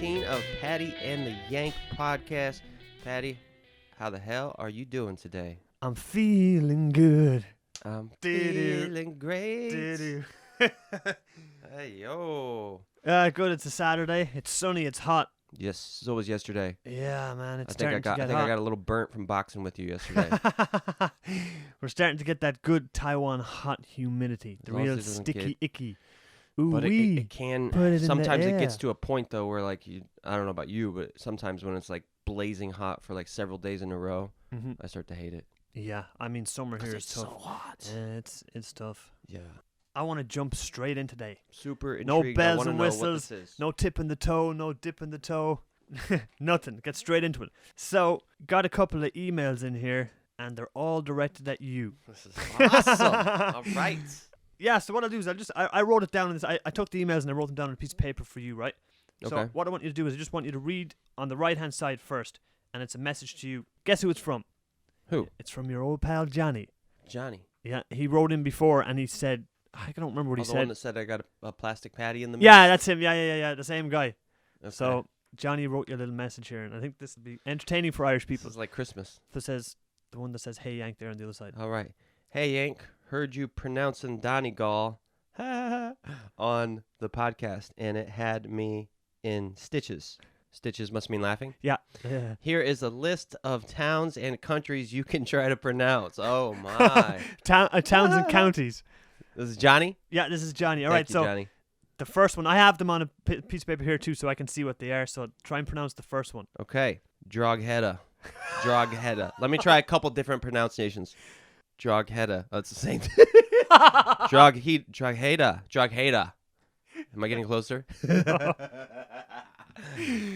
13 of Paddy and the Yank podcast. Paddy, how the hell are you doing today? I'm feeling good. I'm feeling great. Hey, yo. Good. It's a Saturday. It's sunny. It's hot. Yes, so was yesterday. Yeah, man. It's I think starting to get hot. I got a little burnt from boxing with you yesterday. We're starting to get that good Taiwan hot humidity. The real sticky, icky. Ooh, but it can. Sometimes it gets air. to a point though where like I don't know about you, but sometimes when it's like blazing hot for like several days in a row, I start to hate it. Yeah, I mean summer here is it's tough. so hot. It's tough. Yeah. I want to jump straight in today. Super intrigued. No I bells wanna and know what whistles. this is. No tipping the toe. No dipping the toe. Nothing. Get straight into it. So, got a couple of emails in here, and they're all directed at you. This is awesome. All right. Yeah, so what I'll do is I wrote it down in this. I took the emails and I wrote them down on a piece of paper for you, right? So Okay. what I want you to do is I just want you to read on the right-hand side first, and it's a message to you. Guess who it's from? Who? It's from your old pal, Johnny. Johnny. Yeah, he wrote in before, and he said, I don't remember what he The said. one that said I got a plastic patty in the mix? Yeah, that's him. Yeah, the same guy. Okay. So Johnny wrote you a little message here, and I think this will be entertaining for Irish This people. is like Christmas. This says the one that says "Hey Yank" there on the other side. All right. Hey, Yank. Heard you pronouncing Donegal on the podcast, and it had me in stitches. Stitches must mean laughing. Yeah. Here is a list of towns and countries you can try to pronounce. Oh, my. Towns and counties. This is Johnny? Yeah, this is Johnny. All Thank right, you, so Johnny. the first one, I have them on a piece of paper here too, so I can see what they are. So try and pronounce the first one. Okay. Drogheda. Drogheda. Let me try a couple different pronunciations. Drogheda. That's the same thing. Drogheda. Drogheda. Am I getting closer?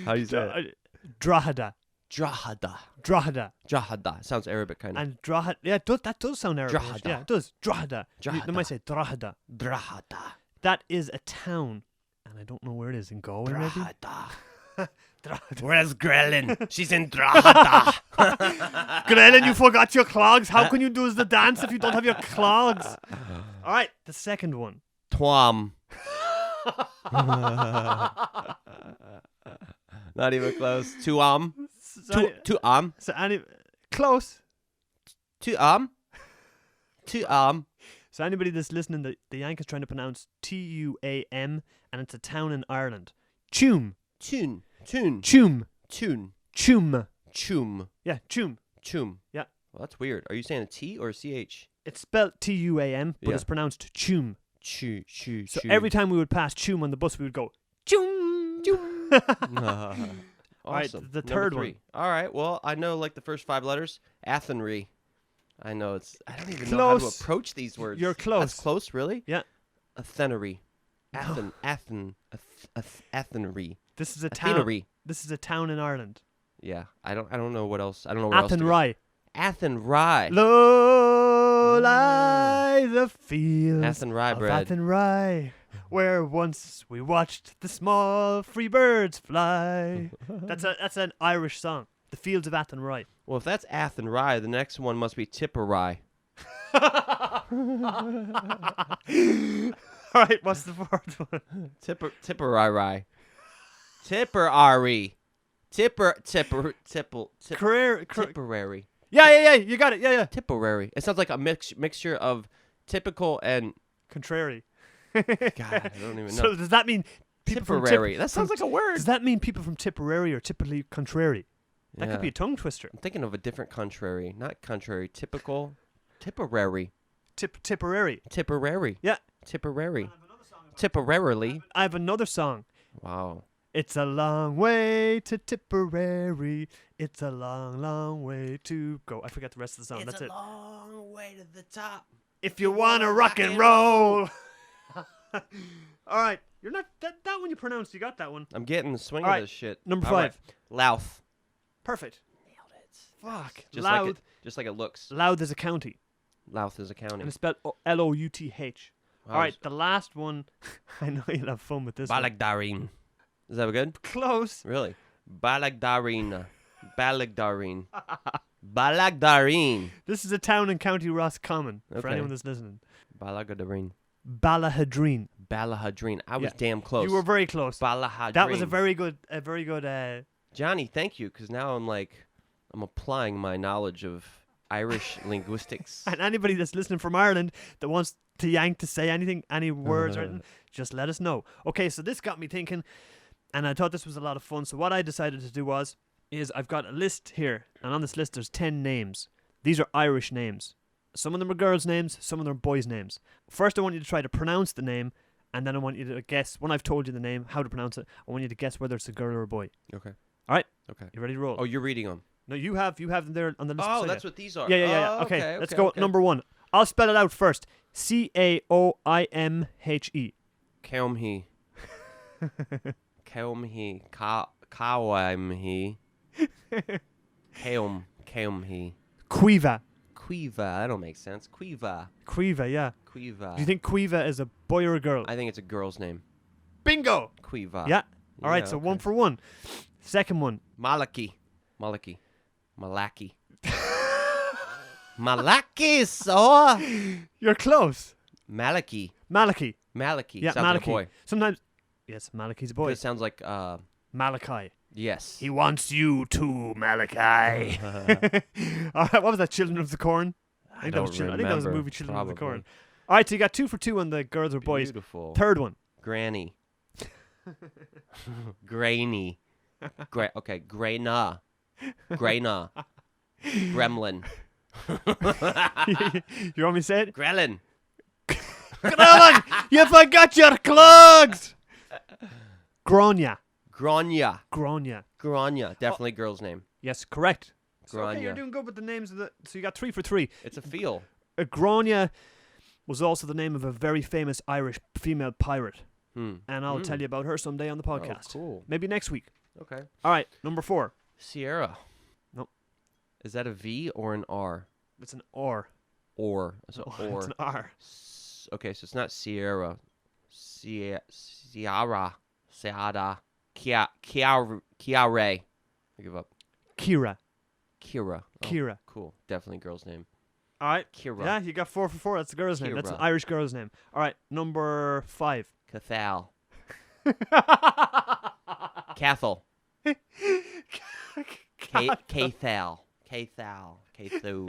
How do you say it? Drogheda. Drogheda. Drogheda. Drogheda. Sounds Arabic kind of. And Drogheda. Yeah, that does sound Arabic. Drogheda. Yeah, it does. Drogheda. Drogheda. They might say Drogheda. Drogheda. That is a town, and I don't know where it is. In Galway, maybe? Drogheda. Where's Grelin? She's in Drogheda. Grelin, you forgot your clogs. How can you do the dance if you don't have your clogs? All right, the second one. Twam. Not even close. Tuam. Tuam. So close. Tuam. Tuam. So anybody that's listening, the Yank is trying to pronounce Tuam, and it's a town in Ireland. Tuam. Tune. Tuam. Tune. Tuam. Chum. Yeah, Tuam. Chum. Yeah. Well, that's weird. Are you saying a T or a CH? It's spelled Tuam, but Yeah. it's pronounced Tuam. Chew. So every time we would pass Tuam on the bus, we would go Tuam. Awesome. All right, the Number third 3. one. All right. Well, I know like the first 5 letters. Athenry. I know it's. I don't even know how to Close. approach these words. You're close. That's close, really? Yeah. Athenery. Athenry. This is a town. Athenery. This is a town in Ireland. Yeah. I don't know what else. I don't know where else to go. Athenry. Athenry. Low lie the fields Athenry of bread. Athenry, where once we watched the small free birds fly. That's an Irish song. The fields of Athenry. Well, if that's Athenry, the next one must be Tipperary. All right, what's the fourth one? Tipperary. Tipperary. Tipperary. Yeah, you got it. Yeah. Tipperary. It sounds like a mixture of typical and Contrary. God, I don't even know. So does that mean people Tipperary. from That sounds like a word. Does that mean people from Tipperary are typically contrary? That could be a tongue twister. I'm thinking of a different contrary. Not contrary. Typical. Tipperary. Tipperary. Tipperary. Yeah. Tipperary. Tipperarily. I have another song. Wow. It's a long way to Tipperary. It's a long, long way to go. I forgot the rest of the song. That's it. Long way to the top. If you want to rock and roll. All right. You're not that one you pronounced. You got that one. I'm getting the swing All of right, this shit. number All right. 5. Louth. Perfect. Nailed it. Fuck. Just Louth. like it looks. Louth is a county. Louth is a county. And it's spelled Louth. Wow. All right. The last one. I know you'll have fun with this one. Balagdarin. Is that good? Close. Really? Balagdarin. Balagdarin. This is a town in County Roscommon, for Okay. anyone that's listening. Balagdarin. Ballahadreen. Balahadrine. I was Yeah. damn close. You were very close. Balahadrine. That was a very good. Johnny, thank you, because now I'm applying my knowledge of Irish linguistics. And anybody that's listening from Ireland that wants to Yank to say anything, any words or anything, just let us know. Okay, so this got me thinking, and I thought this was a lot of fun. So what I decided to do is I've got a list here, and on this list there's 10 names. These are Irish names. Some of them are girls' names, some of them are boys' names. First, I want you to try to pronounce the name, and then I want you to guess, when I've told you the name, how to pronounce it, I want you to guess whether it's a girl or a boy. Okay. All right? Okay. You ready to roll? Oh, you're reading them. No, you have them there on the list. Oh, beside that's you. what these are. Yeah. Oh, Okay, let's go. Number 1. I'll spell it out first. Caoimhe. Caomhe. Caomhe. Caomhe. Caomhe. Quiva. Quiva. That don't make sense. Quiva. Quiva, yeah. Quiva. Do you think Quiva is a boy or a girl? I think it's a girl's name. Bingo! Quiva. Yeah. All right, Yeah, so okay. 1 for 1. Second one. Malaki. Malaki, so. You're close. Malaki. Malachi. Sounds Yeah, like a Malachi. boy. Sometimes, yes, Malachi's a boy. It sounds like, Malachi. yes. He wants you too, Malachi. All right, what was that? Children of the Corn? I think that was a movie, Children of the Corn. All right, so you got 2 for 2 on the girls or boys. Beautiful. Third one. Granny. Grainy. Okay, Grayna. Gremlin. You want me to say it? Grelin. Gremlin, you forgot your clogs. Gronya. Grania. Definitely girl's name. Yes, correct. So, okay, Grania. you're doing good with the names of the. So you got 3 for 3. It's a feel. Gronya was also the name of a very famous Irish female pirate, and I'll tell you about her someday on the podcast. Oh, cool. Maybe next week. Okay. All right, number 4. Sierra. Nope. Is that a V or an R? It's an R. Or. It's an or. It's an R. Okay, so it's not Sierra. Ciara. Seada. Kiare. I give up. Kira. Kira. Oh, Kira. Cool. Definitely girl's name. All right. Kira. Yeah, you got 4 for 4. That's the girl's name. That's an Kira. Irish girl's name. All right, number 5. Cathal. Cathal. Cathal. You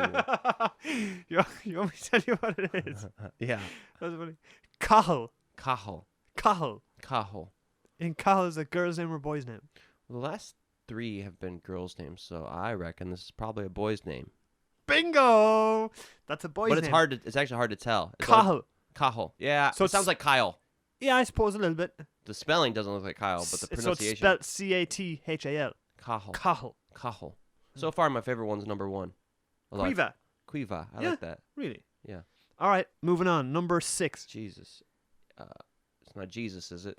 want me to tell you what it is? Yeah. That's funny. Cahill. Cahill. Cahill. Cahill. And Cahill is a girl's name or boy's name? The last 3 have been girls' names, so I reckon this is probably a boy's name. Bingo! That's a boy's But name. it's hard to. It's actually hard to tell. Cahill. Cahill. Yeah. So it sounds like Kyle. Yeah, I suppose a little bit. The spelling doesn't look like Kyle, but the So it's pronunciation. spelled Cathal. Cahill. Cahill. Cahill. So far, my favorite one's number 1. Quiva. Quiva. I Yeah. like that. Really? Yeah. All right, moving on. Number 6. Jesus. It's not Jesus, is it?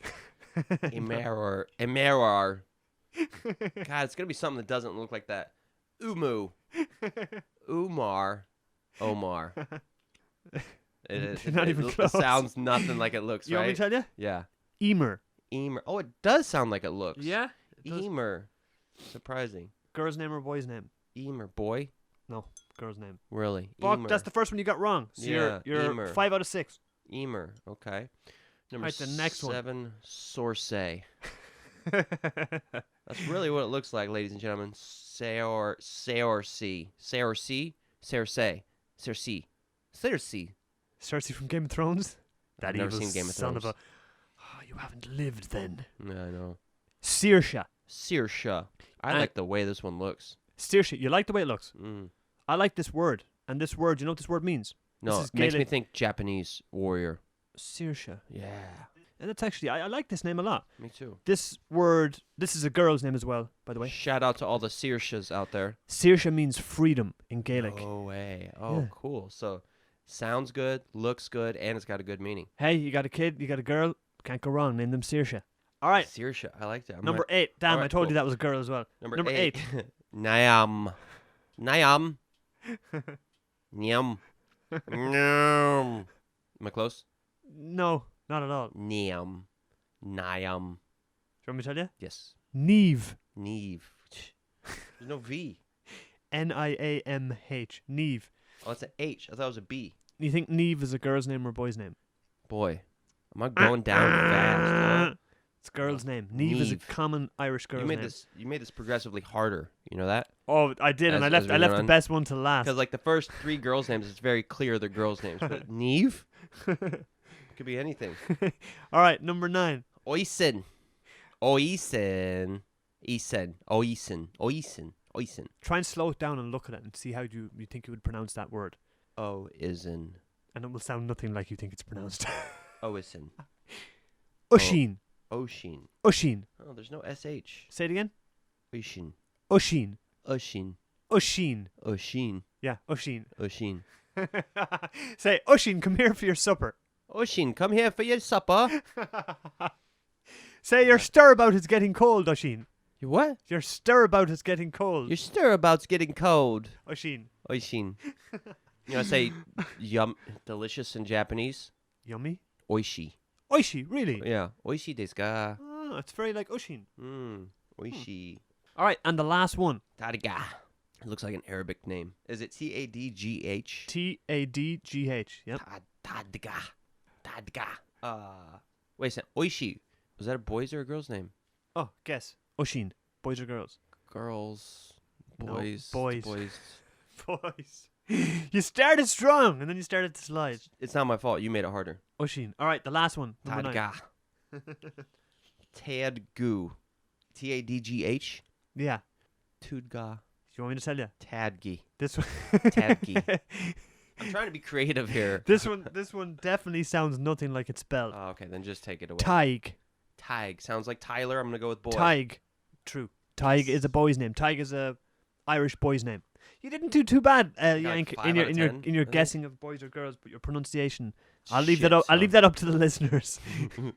Emerar. God, it's gonna be something that doesn't look like that. Umu. Umar. Omar. You're not even close. It sounds nothing like it looks, You right? want me to tell you? Yeah. Emer. Emer. Oh, it does sound like it looks. Yeah? It does. Emer. Surprising. Girl's name or boy's name? Emer. Boy? No, girl's name. Really? Fuck, Emer. that's the first one you got wrong. So Yeah, you're Emer. 5 out of 6. Emer. Okay. Number Alright, the next one. 7. Sorsay. That's really what it looks like, ladies and gentlemen. Cersei. Cersei from Game of Thrones? I've never seen Game of son Thrones. of a... Oh, you haven't lived then. Yeah, I know. Saoirse. Saoirse. I And- like the way this one looks. Saoirse, you like the way it looks? Mm. I like this word. And this word, you know what this word means? No, This is it makes me Gaelic. think Japanese warrior. Saoirse. Yeah. And it's actually, I like this name a lot. Me too. This word, this is a girl's name as well, by the way. Shout out to all the Saoirses out there. Saoirse means freedom in Gaelic. No way. Oh, Yeah. cool. So, sounds good, looks good, and it's got a good meaning. Hey, you got a kid, you got a girl, can't go wrong. Name them Saoirse. All right, Saoirse. I like that. number 8. Damn, Alright, I told cool. you that was a girl as well. Number 8. 8. Nyam. Nyam. Nyam. Am I close? No, not at all. Nyam. Nyam. Do you want me to tell you? Yes. Neve. Neve. There's no V. Niamh. Neve. Oh, it's an H. I thought it was a B. You think Neve is a girl's name or a boy's name? Boy. Am I going down fast? Huh? It's a girl's name. Neve is a Neve. common Irish girl's name. You made this progressively harder. You know that? Oh, I did, and I left we the went on? best one to last. Because like the first 3 girls' names, it's very clear they're girls' names. But Neve could be anything. All right, number 9. Oisen. Oisen. Oisen. Oisen. Try and slow it down and look at it and see how you think you would pronounce that word. Oisen. And it will sound nothing like you think it's pronounced. Oisen. Ushin. Oshin. Ushin. Oh, there's no SH. Say it again. Oshin. Ushin. Oshin. Ushin. Oshin. Yeah, Ushin. Oshin. Say, Ushin, come here for your supper. Oshin, come here for your supper. Say, your stirabout is getting cold, Ushin. Your what? Your stirabout is getting cold. Your stirabout's getting cold. Ushin. Oshin. You know, say yum, delicious in Japanese. Yummy. Oishi. Oishi, really? Yeah. Oishi desu ka? Oh, it's very like Ushin. Oishi. All right, and the last one. Tadga. It looks like an Arabic name. Is it Tadgh? Tadgh. Yep. Tadga. Tadga. Wait a second. Oishi. Was that a boy's or a girl's name? Oh, guess. Ushin. Boys or girls? Girls. No, Boys. boys. Boys. Boys. You started strong, and then you started to slide. It's not my fault. You made it harder. Ushin. All right, the last one. Number 9. Tadga. Tadgu. Tadgh. Yeah. Tudga. You want me to tell you? Tadgi. This one. Tadgi. I'm trying to be creative here. This one definitely sounds nothing like it's spelled. Oh, okay, then just take it away. Tig. Tig. Sounds like Tyler. I'm going to go with boy. Tig. True. Tig is a boy's name. Tig is a Irish boy's name. You didn't do too bad, Yank, 5 in out of your 10, guessing of boys or girls, but your pronunciation. I'll Shit, leave that up to the listeners.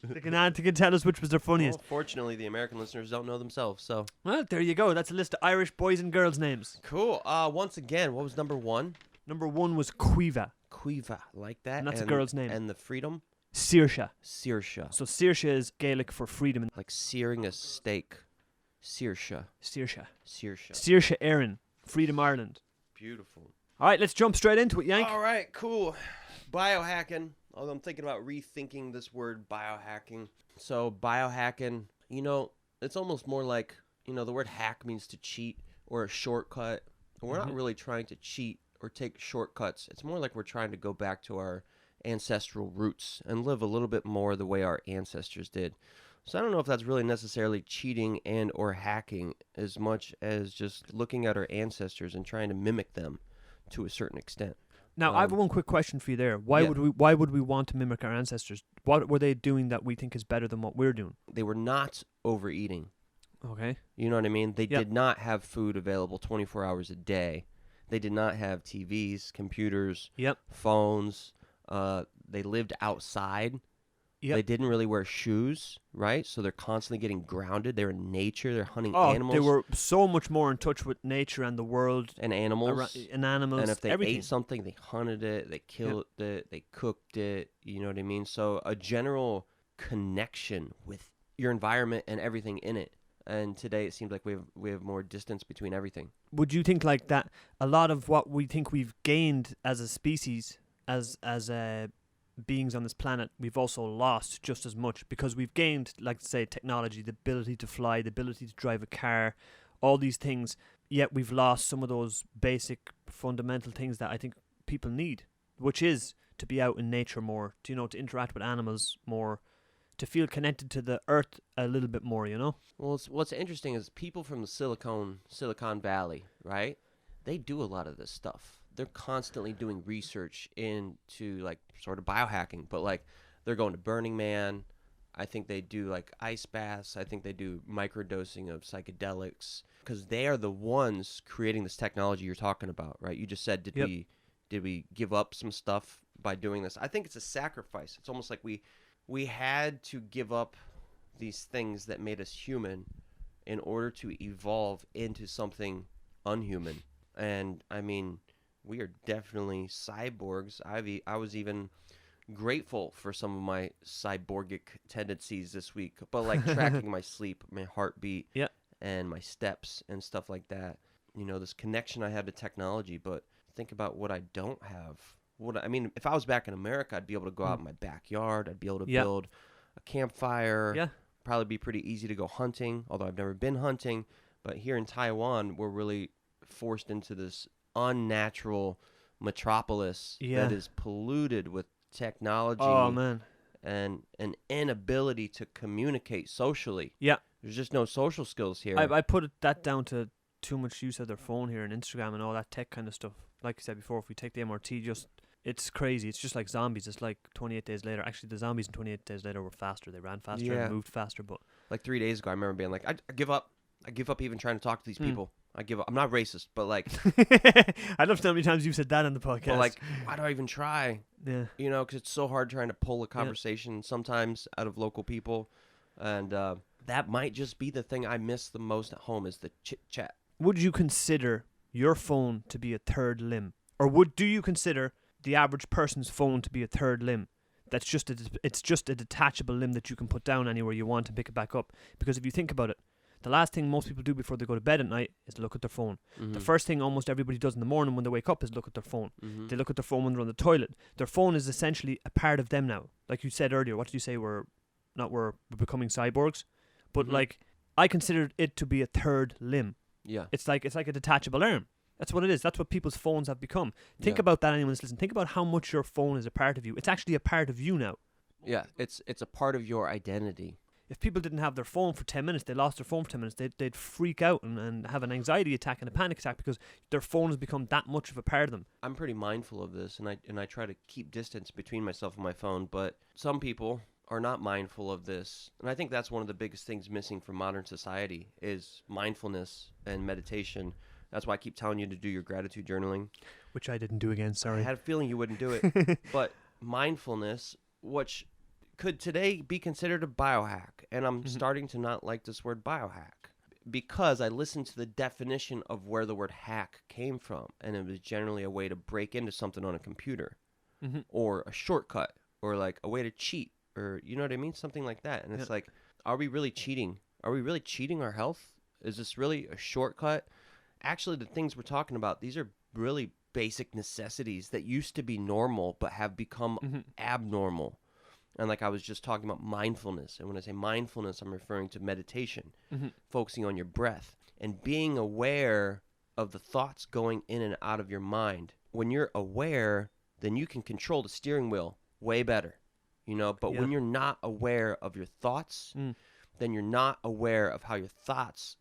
They can tell us which was their funniest. Well, fortunately, the American listeners don't know themselves, so. Well, there you go. That's a list of Irish boys and girls' names. Cool. Once again, what was number 1? Number 1 was Cuiva. Cuiva. Like that. And that's a girl's name. And the freedom? Saoirse. Saoirse. So Saoirse is Gaelic for freedom. Like searing a steak. Saoirse. Saoirse. Saoirse. Saoirse Erin. Freedom Ireland. Beautiful. All right, let's jump straight into it, Yank. All right, cool. Biohacking. Although I'm thinking about rethinking this word biohacking. So biohacking, it's almost more like, the word hack means to cheat or a shortcut. And we're not really trying to cheat or take shortcuts. It's more like we're trying to go back to our ancestral roots and live a little bit more the way our ancestors did. So I don't know if that's really necessarily cheating and or hacking as much as just looking at our ancestors and trying to mimic them to a certain extent. Now, I have one quick question for you there. Why would we want to mimic our ancestors? What were they doing that we think is better than what we're doing? They were not overeating. Okay. You know what I mean? They did not have food available 24 hours a day. They did not have TVs, computers, phones. They lived outside. Yep. They didn't really wear shoes, right? So they're constantly getting grounded. They're in nature. They're hunting animals. They were so much more in touch with nature and the world. And animals. And if they everything. ate something, they hunted it, they killed it, they cooked it. You know what I mean? So a general connection with your environment and everything in it. And today it seems like we have more distance between everything. Would you think like that a lot of what we think we've gained as a species, as beings on this planet, we've also lost just as much, because we've gained, like say, technology, the ability to fly, the ability to drive a car, all these things, yet we've lost some of those basic fundamental things that I think people need, which is to be out in nature more, to interact with animals more, to feel connected to the earth a little bit more, Well, what's interesting is people from the Silicon Valley, right? They do a lot of this stuff. They're constantly doing research into like sort of biohacking, but like they're going to Burning Man. I think they do like ice baths. I think they do microdosing of psychedelics, because they are the ones creating this technology you're talking about, right? You just said, did we give up some stuff by doing this? I think it's a sacrifice. It's almost like we had to give up these things that made us human in order to evolve into something unhuman. And I mean, we are definitely cyborgs. I was even grateful for some of my cyborgic tendencies this week, but like tracking my sleep, my heartbeat, and my steps and stuff like that. This connection I have to technology, but think about what I don't have. I mean, if I was back in America, I'd be able to go out in my backyard. I'd be able to Yeah. build a campfire. Yeah. Probably be pretty easy to go hunting, although I've never been hunting. But here in Taiwan, we're really forced into this unnatural metropolis Yeah. that is polluted with technology Oh man. and an inability to communicate socially. Yeah. There's just no social skills here. I put that down to too much use of their phone here and Instagram and all that tech kind of stuff. Like you said before, if we take the MRT, it's crazy. It's just like zombies. It's like 28 days later. Actually, the zombies in 28 days later were faster. They ran faster Yeah. and moved faster. But Like 3 days ago, I remember being like, I give up. I give up even trying to talk to these people. I give up. I'm not racist, but like, I love how many times you've said that on the podcast. but like, why do I even try? yeah. You know, because it's so hard trying to pull a conversation sometimes out of local people. And that might just be the thing I miss the most at home is the chit chat. Would you consider your phone to be a third limb? Or do you consider the average person's phone to be a third limb? It's just a detachable limb that you can put down anywhere you want and pick it back up. Because if you think about it, the last thing most people do before they go to bed at night is look at their phone. Mm-hmm. The first thing almost everybody does in the morning when they wake up is look at their phone. Mm-hmm. They look at their phone when they're on the toilet. Their phone is essentially a part of them now. Like you said earlier, what did you say? We're becoming cyborgs? But like, I consider it to be a third limb. Yeah. It's like a detachable arm. That's what it is. That's what people's phones have become. Think about that, anyone that's listening. Think about how much your phone is a part of you. It's actually a part of you now. Yeah, it's a part of your identity. If people didn't have their phone for 10 minutes, they lost their phone for 10 minutes, they'd freak out and have an anxiety attack and a panic attack because their phone has become that much of a part of them. I'm pretty mindful of this, and I try to keep distance between myself and my phone, but some people are not mindful of this. And I think that's one of the biggest things missing from modern society is mindfulness and meditation. That's why I keep telling you to do your gratitude journaling. Which I didn't do again, sorry. I had a feeling you wouldn't do it. But mindfulness, which could today be considered a biohack, and I'm starting to not like this word biohack because I listened to the definition of where the word hack came from, and it was generally a way to break into something on a computer or a shortcut or like a way to cheat or you know what I mean? Something like that. And it's like, are we really cheating? Are we really cheating our health? Is this really a shortcut? Actually, the things we're talking about, these are really basic necessities that used to be normal but have become abnormal. And like I was just talking about mindfulness. And when I say mindfulness, I'm referring to meditation, focusing on your breath and being aware of the thoughts going in and out of your mind. When you're aware, then you can control the steering wheel way better, you know. But when you're not aware of your thoughts, then you're not aware of how your thoughts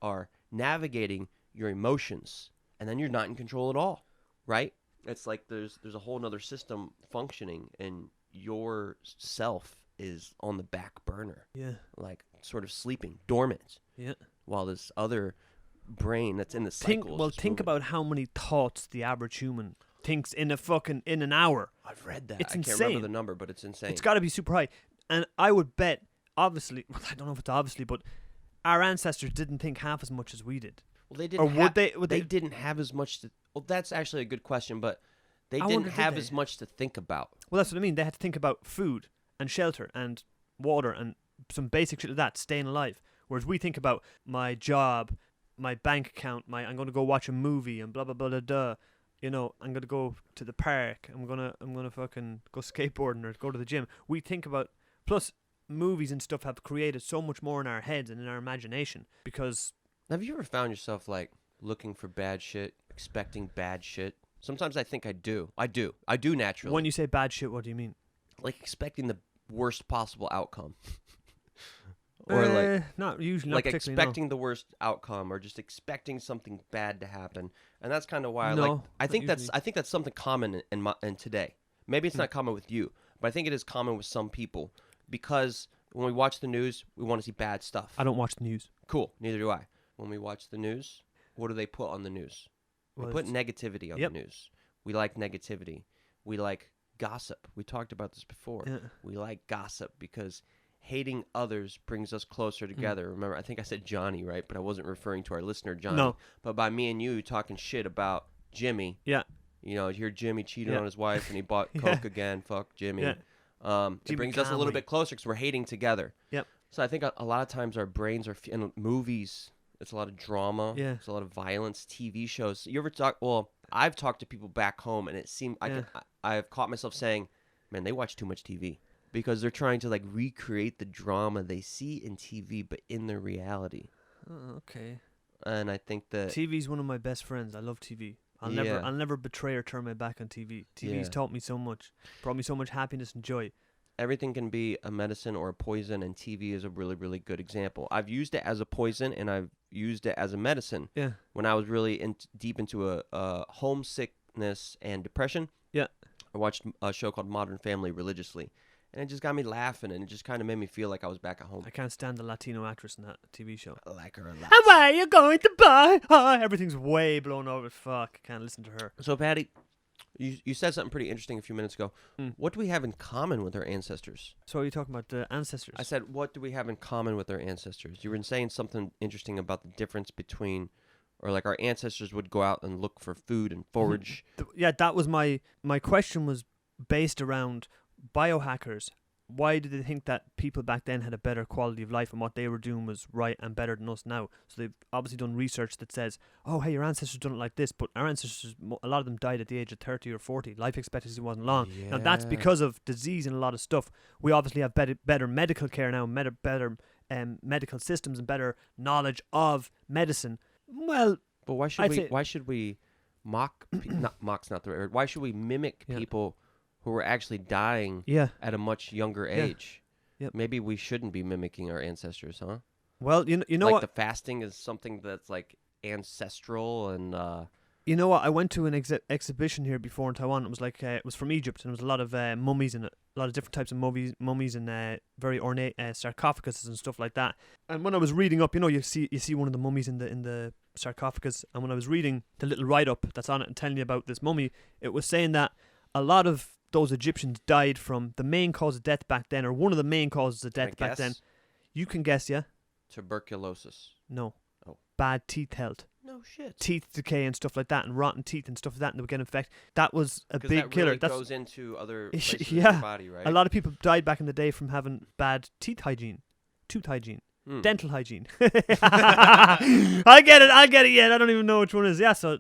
are navigating your emotions. And then you're not in control at all, right? It's like there's a whole nother system functioning and your self is on the back burner. Yeah. Like sort of sleeping, dormant. Yeah. While this other brain that's in the cycle. Think about how many thoughts the average human thinks in an hour. I've read that. It's insane. Can't remember the number, but it's insane. It's got to be super high. And I would bet, obviously, well, I don't know if it's obviously, but our ancestors didn't think half as much as we did. Well, they didn't. They didn't have as much to. Well, that's actually a good question, but they didn't have as much to think about. Well, that's what I mean. They had to think about food and shelter and water and some basic shit like that, staying alive. Whereas we think about my job, my bank account, I'm going to go watch a movie and blah blah blah blah blah. You know, I'm going to go to the park. I'm gonna fucking go skateboarding or go to the gym. We think about plus movies and stuff have created so much more in our heads and in our imagination because. Have you ever found yourself like looking for bad shit, expecting bad shit? Sometimes I think I do. I do naturally. When you say bad shit, what do you mean? Like expecting the worst possible outcome. Or like not usually, like expecting the worst outcome or just expecting something bad to happen. And that's kind of why I think that's something common in today. Maybe it's not common with you, but I think it is common with some people because when we watch the news, we want to see bad stuff. I don't watch the news. Cool, neither do I. When we watch the news, what do they put on the news? They put negativity on the news. We like negativity. We like gossip. We talked about this before. Yeah. We like gossip because hating others brings us closer together. Remember, I think I said Johnny, right? But I wasn't referring to our listener, Johnny. No. But by me and you talking shit about Jimmy. Yeah. You know, you hear Jimmy cheated on his wife and he bought Coke again. Fuck Jimmy. Yeah. It brings us a little bit closer because we're hating together. Yep. So I think a lot of times our brains are in movies. It's a lot of drama. Yeah. It's a lot of violence. TV shows. You ever talk? Well, I've talked to people back home, and it seemed I've caught myself saying, "Man, they watch too much TV." Because they're trying to like recreate the drama they see in TV, but in their reality. Oh, okay. And I think that TV's one of my best friends. I love TV. I'll never betray or turn my back on TV. TV's taught me so much, brought me so much happiness and joy. Everything can be a medicine or a poison, and TV is a really, really good example. I've used it as a poison, and I've used it as a medicine. Yeah. When I was really deep into a homesickness and depression. Yeah. I watched a show called Modern Family religiously. And it just got me laughing, and it just kind of made me feel like I was back at home. I can't stand the Latino actress in that TV show. I like her a lot. And why are you going to buy? Everything's way blown over. Fuck, I can't listen to her. So, Paddy, you said something pretty interesting a few minutes ago. What do we have in common with our ancestors? So are you talking about the ancestors? I said, what do we have in common with our ancestors? You were saying something interesting about the difference between, or like our ancestors would go out and look for food and forage. Yeah, that was my question was based around biohackers. Why did they think that people back then had a better quality of life and what they were doing was right and better than us now? So they've obviously done research that says, oh, hey, your ancestors done it like this, but our ancestors, a lot of them died at the age of 30 or 40. Life expectancy wasn't long. Yeah. Now, that's because of disease and a lot of stuff. We obviously have better medical care now, better medical systems and better knowledge of medicine. Well, but why should we mock? Mock's not the right word. Why should we mimic people who are actually dying at a much younger age? Yep. Maybe we shouldn't be mimicking our ancestors, huh? Well, you know like what? The fasting is something that's like ancestral and. You know what? I went to an exhibition here before in Taiwan. It was like it was from Egypt, and there was a lot of mummies in it, a lot of different types of mummies and very ornate sarcophaguses and stuff like that. And when I was reading up, you see one of the mummies in the sarcophagus, and when I was reading the little write up that's on it and telling you about this mummy, it was saying that a lot of those Egyptians died from the main cause of death back then, or one of the main causes of death back then. You can guess, yeah? Tuberculosis. No. Oh. Bad teeth health. No shit. Teeth decay and stuff like that, and rotten teeth and stuff like that, and they would get infected. That was a big that killer. Really That goes into other places in your body, right? A lot of people died back in the day from having bad teeth hygiene, tooth hygiene, dental hygiene. I get it. Yeah, I don't even know which one it is. Yeah, so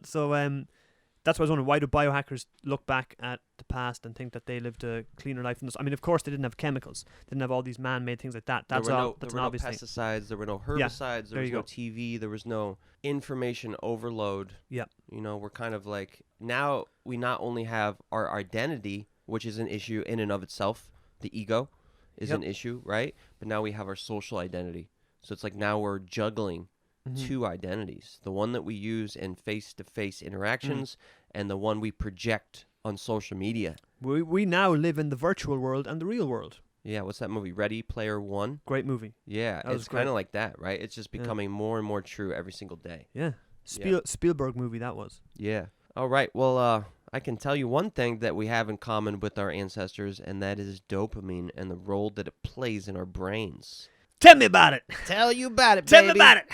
that's why I was wondering, why do biohackers look back at the past and think that they lived a cleaner life than us? I mean, of course, they didn't have chemicals. They didn't have all these man-made things like that. That's an obvious thing. There were no pesticides. There were no herbicides. There was no TV. There was no information overload. Yeah. We're kind of like, now we not only have our identity, which is an issue in and of itself. The ego is an issue, right? But now we have our social identity. So it's like now we're juggling two identities, the one that we use in face-to-face interactions and the one we project on social media. We now live in the virtual world and the real world. Yeah, what's that movie? Ready Player One? Great movie. Yeah, it's kind of like that, right? It's just becoming more and more true every single day. Yeah. Spielberg movie that was. Yeah. All right, well, I can tell you one thing that we have in common with our ancestors, and that is dopamine and the role that it plays in our brains. Tell me about it. Tell you about it, baby. Tell me about it.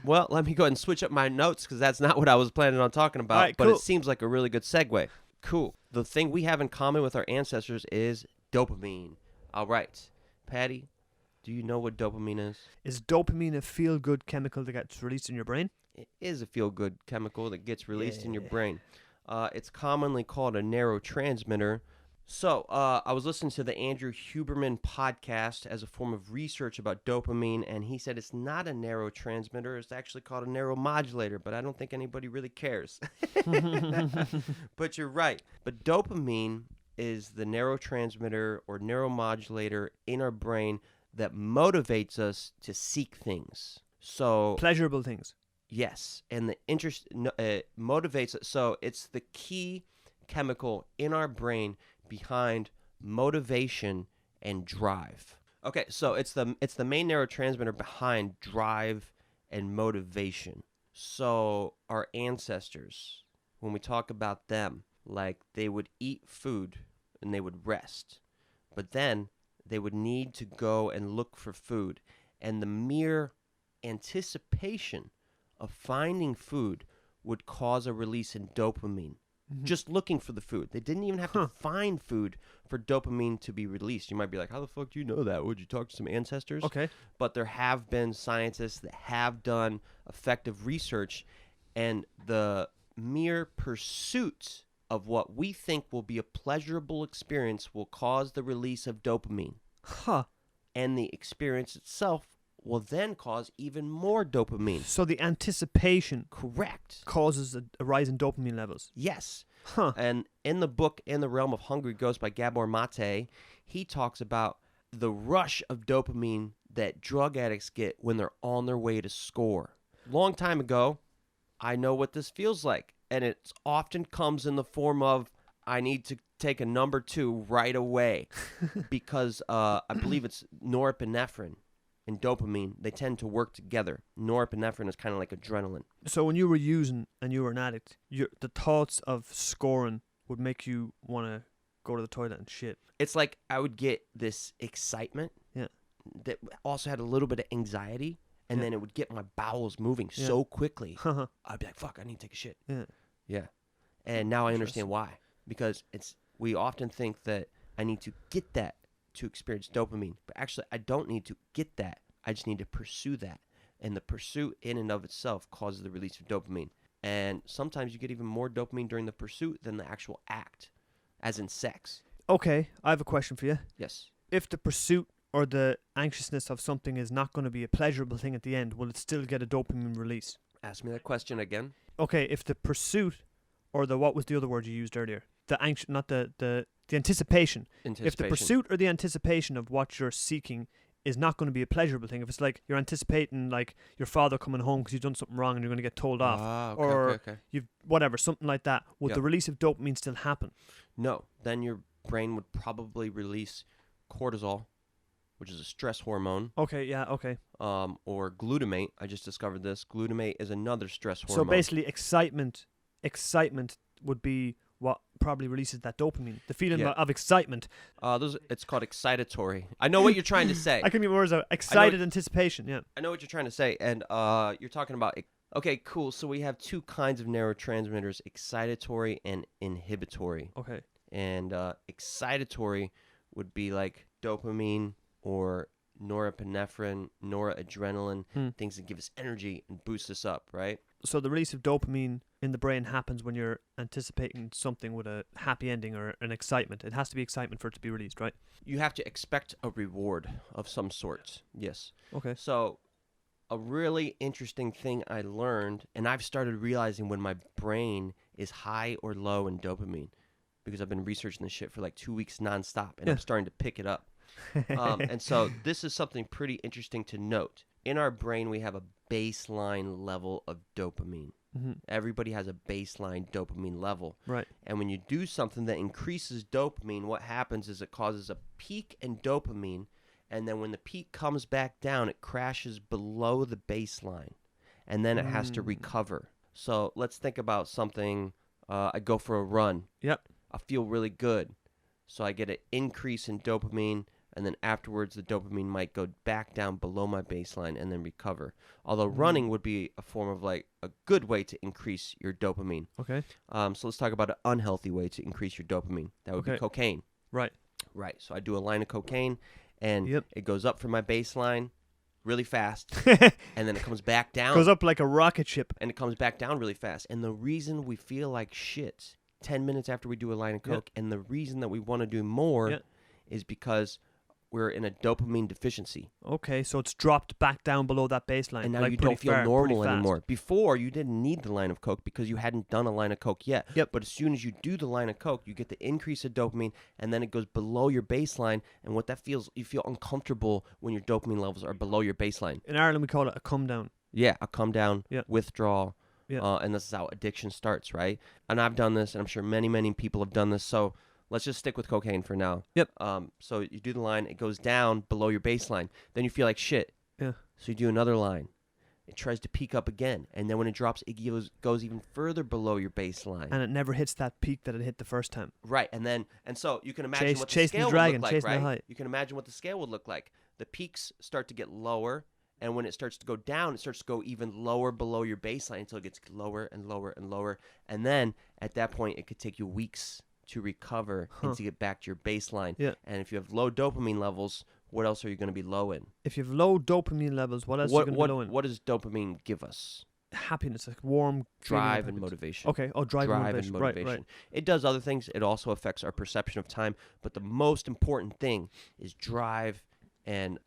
Well, let me go ahead and switch up my notes because that's not what I was planning on talking about. Right, but cool. It seems like a really good segue. Cool. The thing we have in common with our ancestors is dopamine. All right. Paddy, do you know what dopamine is? Is dopamine a feel-good chemical that gets released in your brain? It is a feel-good chemical that gets released in your brain. It's commonly called a neurotransmitter. So, I was listening to the Andrew Huberman podcast as a form of research about dopamine, and he said it's not a neurotransmitter. It's actually called a neuromodulator, but I don't think anybody really cares. But you're right. But dopamine is the neurotransmitter or neuromodulator in our brain that motivates us to seek things. So pleasurable things. Yes, and the interest motivates us. So it's the key chemical in our brain behind motivation and drive. Okay, so it's the main neurotransmitter behind drive and motivation. So our ancestors, when we talk about them, like they would eat food and they would rest, but then they would need to go and look for food, and the mere anticipation of finding food would cause a release in dopamine. Just looking for the food. They didn't even have to find food for dopamine to be released. You might be like, how the fuck do you know that? Would you talk to some ancestors? Okay. But there have been scientists that have done effective research, and the mere pursuit of what we think will be a pleasurable experience will cause the release of dopamine. Huh. And the experience itself will then cause even more dopamine. So the anticipation Correct. causes a rise in dopamine levels. Yes. Huh. And in the book In the Realm of Hungry Ghosts by Gabor Mate, he talks about the rush of dopamine that drug addicts get when they're on their way to score. Long time ago, I know what this feels like. And it often comes in the form of, I need to take a number 2 right away. Because I believe it's norepinephrine and dopamine. They tend to work together. Norepinephrine is kind of like adrenaline. So when you were using and you were an addict, the thoughts of scoring would make you want to go to the toilet and shit. It's like I would get this excitement that also had a little bit of anxiety, and then it would get my bowels moving so quickly. I'd be like, fuck, I need to take a shit. Yeah. And now I understand why. Because we often think that I need to get that to experience dopamine. But actually, I don't need to get that. I just need to pursue that. And the pursuit in and of itself causes the release of dopamine. And sometimes you get even more dopamine during the pursuit than the actual act, as in sex. Okay, I have a question for you. Yes. If the pursuit or the anxiousness of something is not going to be a pleasurable thing at the end, will it still get a dopamine release? Ask me that question again. Okay, if the pursuit or what was the other word you used earlier? The anticipation. If the pursuit or the anticipation of what you're seeking is not going to be a pleasurable thing, if it's like you're anticipating like your father coming home because you've done something wrong and you're going to get told off, you've whatever, something like that, would the release of dopamine still happen? No. Then your brain would probably release cortisol, which is a stress hormone. Okay, yeah, okay. Or glutamate. I just discovered this. Glutamate is another stress hormone. So basically excitement would be what probably releases that dopamine. The feeling of excitement. It's called excitatory. I know what you're trying to say. I can get words out. Excited anticipation, yeah. I know what you're trying to say. And you're talking about... Okay, cool. So we have 2 kinds of neurotransmitters, excitatory and inhibitory. Okay. And excitatory would be like dopamine or norepinephrine, noradrenaline, things that give us energy and boost us up, right? So the release of dopamine in the brain happens when you're anticipating something with a happy ending or an excitement. It has to be excitement for it to be released, right? You have to expect a reward of some sort. Yes. Okay. So a really interesting thing I learned, and I've started realizing when my brain is high or low in dopamine, because I've been researching this shit for like 2 weeks nonstop, and I'm starting to pick it up. And so this is something pretty interesting to note. In our brain, we have a baseline level of dopamine. Everybody has a baseline dopamine level. Right. And when you do something that increases dopamine, what happens is it causes a peak in dopamine, and then when the peak comes back down, it crashes below the baseline, and then it has to recover. So let's think about something. I go for a run. Yep. I feel really good. So I get an increase in dopamine, and then afterwards the dopamine might go back down below my baseline and then recover. Although running would be a form of like a good way to increase your dopamine. Okay. So let's talk about an unhealthy way to increase your dopamine. That would be cocaine. Right. Right. So I do a line of cocaine, and it goes up from my baseline really fast, and then it comes back down. Goes up like a rocket ship. And it comes back down really fast. And the reason we feel like shit 10 minutes after we do a line of coke, and the reason that we want to do more is because we're in a dopamine deficiency. Okay, so it's dropped back down below that baseline. And now you don't feel normal anymore. Before, you didn't need the line of coke because you hadn't done a line of coke yet. Yep. But as soon as you do the line of coke, you get the increase of dopamine, and then it goes below your baseline. And what that feels, you feel uncomfortable when your dopamine levels are below your baseline. In Ireland, we call it a come down. Yeah, a come down, withdrawal. Yeah. And this is how addiction starts, right? And I've done this, and I'm sure many, many people have done this. So let's just stick with cocaine for now. Yep. So you do the line, it goes down below your baseline. Then you feel like shit. Yeah. So you do another line. It tries to peak up again, and then when it drops, it goes even further below your baseline. And it never hits that peak that it hit the first time. Right, and so you can imagine what the scale would look like, right? You can imagine what the scale would look like. The peaks start to get lower, and when it starts to go down, it starts to go even lower below your baseline until it gets lower and lower and lower. And then at that point, it could take you weeks to recover and to get back to your baseline. Yeah. And if you have low dopamine levels, what else are you going to be low in? If you have low dopamine levels, what else are you going to be low in? What does dopamine give us? happiness, like warm feeling of Drive and happiness. motivation. Okay. Oh, drive and motivation. Right. It does other things. It also affects our perception of time. But the most important thing is drive and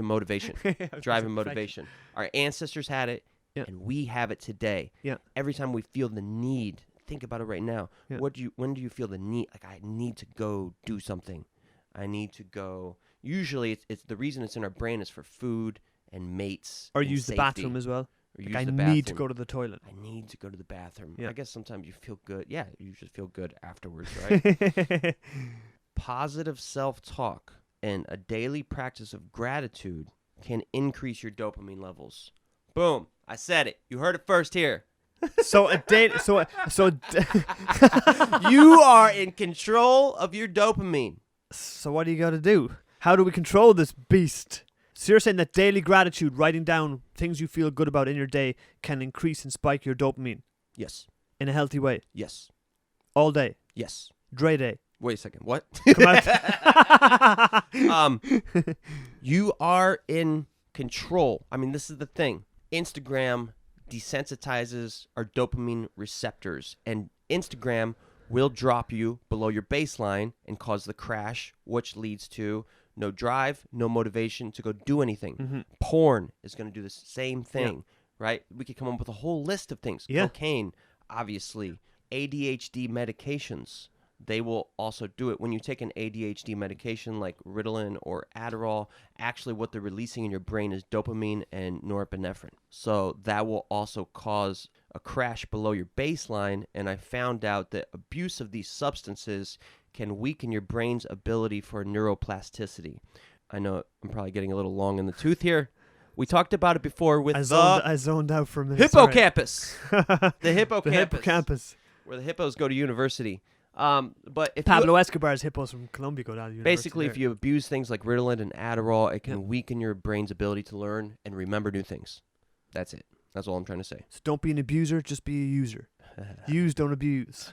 motivation. Drive and motivation. Our ancestors had it, and we have it today. Yeah. Every time we feel the need, think about it right now. Yeah. When do you feel the need? Like, I need to go do something. I need to go. Usually, it's the reason it's in our brain is for food and mates. Or and use the safety. bathroom as well. Or Like, use I the need to bathroom. go to the toilet. I need to go to the bathroom. Yeah. I guess sometimes you feel good. Yeah, you just feel good afterwards, right? Positive self-talk and a daily practice of gratitude can increase your dopamine levels. Boom. I said it. You heard it first here. So a date. So You are in control of your dopamine. So what do you got to do? How do we control this beast? So you're saying that daily gratitude, writing down things you feel good about in your day, can increase and spike your dopamine Yes. in a healthy way Yes. all day. Yes. Dre day. Wait a second. What? Come on. You are in control. I mean, this is the thing. Instagram desensitizes our dopamine receptors, and Instagram will drop you below your baseline and cause the crash, which leads to no drive, no motivation to go do anything. Mm-hmm. Porn is going to do the same thing, right? We could come up with a whole list of things. Yeah. Cocaine, obviously. ADHD medications, they will also do it. When you take an ADHD medication like Ritalin or Adderall, actually what they're releasing in your brain is dopamine and norepinephrine. So that will also cause a crash below your baseline. And I found out that abuse of these substances can weaken your brain's ability for neuroplasticity. I know I'm probably getting a little long in the tooth here. We talked about it before with I zoned out for a minute. hippocampus. The The hippocampus. hippocampus. Where the hippos go to university. But if Pablo Escobar's hippos from Colombia go down to university. basically, if you abuse things like Ritalin and Adderall, it can weaken your brain's ability to learn and remember new things. That's it. That's all I'm trying to say. So don't be an abuser, just be a user. Use, don't abuse.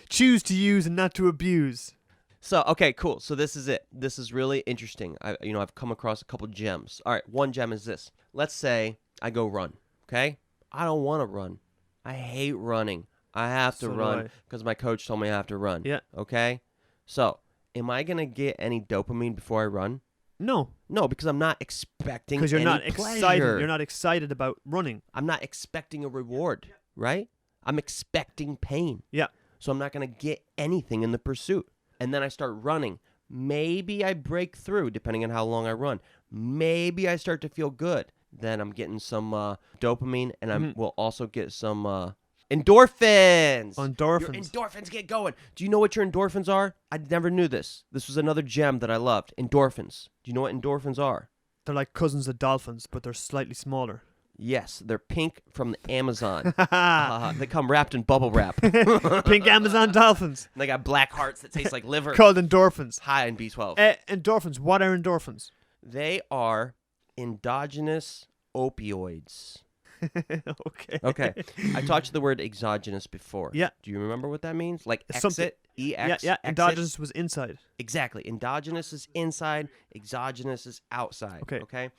Choose to use and not to abuse. So, okay, cool. So this is it. This is really interesting. I've come across a couple gems. All right, one gem is this. Let's say I go run, okay? I don't want to run. I hate running. I have to run because my coach told me I have to run. Yeah. Okay? So, am I going to get any dopamine before I run? No, No, because I'm not expecting because you're any not pleasure. excited. You're not excited about running. I'm not expecting a reward, right? I'm expecting pain. Yeah. So I'm not going to get anything in the pursuit. And then I start running. Maybe I break through, depending on how long I run. Maybe I start to feel good. Then I'm getting some dopamine, and I will also get some endorphins. Endorphins. Your endorphins get going. Do you know what your endorphins are? I never knew this. This was another gem that I loved. Endorphins. Do you know what endorphins are? They're like cousins of dolphins, but they're slightly smaller. Yes, they're pink from the Amazon. They come wrapped in bubble wrap. Pink Amazon dolphins. And they got black hearts that taste like liver. Called endorphins. High in B12. Endorphins. What are endorphins? They are endogenous opioids. Okay. Okay. I taught you the word exogenous before. Yeah. Do you remember what that means? Like Something- exit, EX. Yeah. exit? Endogenous was inside. Exactly. Endogenous is inside. Exogenous is outside. Okay. Okay.